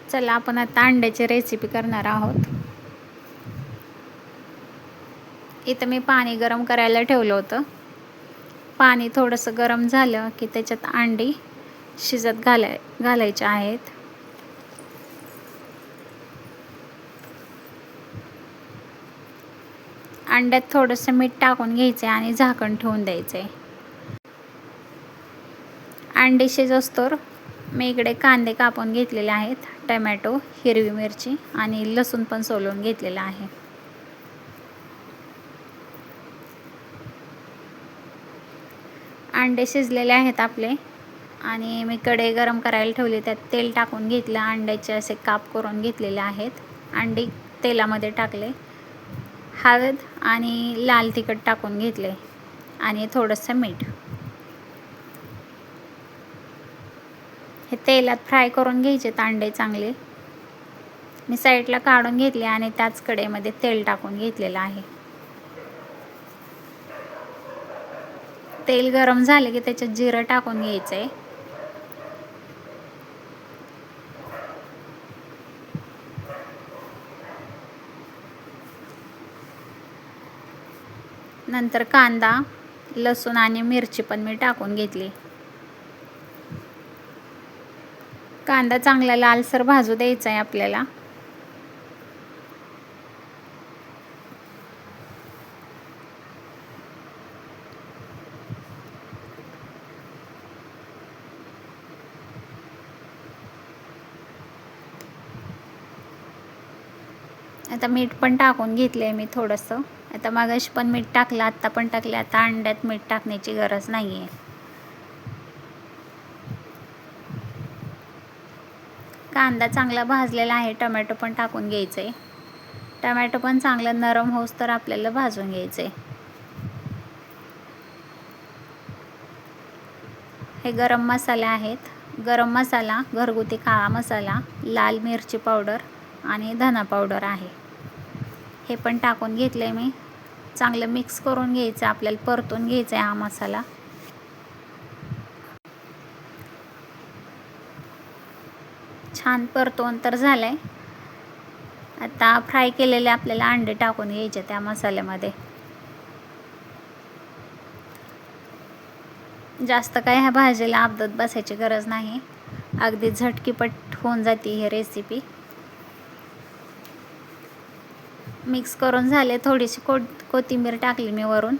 चला आपण आता अंड्याची रेसिपी करणार आहोत। इथं मी पाणी गरम करायला ठेवलं होतं। पाणी थोडंसं गरम झालं की त्याच्यात अंडी शिजत घालायचे आहेत। अंड्यात थोडंसं मीठ टाकून घ्यायचे आणि झाकण ठेवून द्यायचे। अंडी शिजोस्तोवर मी इकडे कांदे कापून घेतलेले आहेत, टोमॅटो, हिरवी मिरची आणि लसूण पण सोलून घेतलेला आहे। अंडे शिजलेले आहेत आपले आणि मी कढई गरम करायला ठेवली, त्यात तेल टाकून घेतलं। अंड्याचे असे काप करून घेतलेले आहेत। अंडी तेलामध्ये टाकले, हळद आणि लाल तिखट टाकून घेतले आणि थोडंसं मीठ। हे तेलात फ्राय करून घ्यायचे अंडे चांगले। मी साईडला काढून घेतले आणि त्याच कढईमध्ये तेल टाकून घेतलेलं आहे। तेल गरम झाले की त्याच्यात जिरं टाकून घ्यायचंय। नंतर कांदा, लसूण आणि मिरची पण मी टाकून घेतली। कांदा चांगला लालसर भाजू द्यायचा आहे आपल्याला। आता मीठ पण टाकून घेतले मी थोडंसं। आता मागाशी पण मीठ टाकलं, आता पण टाकले। आता अंड्यात मीठ टाकण्याची गरज नाही आहे। कांदा चांगला भाजलेला आहे, टोमॅटो पण टाकून घ्यायचे। टोमॅटो पण चांगलं नरम होऊस तर आपल्याला भाजून घ्यायचे। हे गरम मसाले आहेत। गरम मसाला, घरगुती काळा मसाला, लाल मिरची पावडर आणि धना पावडर आहे। हे पण टाकून घेतले मी। चांगलं मिक्स करून घ्यायचं, आपल्याला परतून घ्यायचा आहे हा मसाला। छान परतून तर झालंय। आता फ्राय केलेले आपल्याला अंडे टाकून घ्यायचे त्या मसाल्यामध्ये। जास्त काय ह्या भाजीला आपदत बसायची गरज नाही, अगदी झटकीपट होऊन जाते ही रेसिपी। मिक्स करून झाले, थोडीशी कोथिंबीर टाकली मी वरून।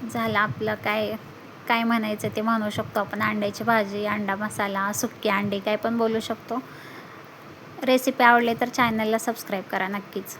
झालं आपलं काय म्हणायचं ते म्हणू शकतो आपण। अंड्याची भाजी, अंडा मसाला, सुक्की अंडी काय पण बोलू शकतो। रेसिपी आवडली तर चॅनलला सबस्क्राईब करा नक्कीच।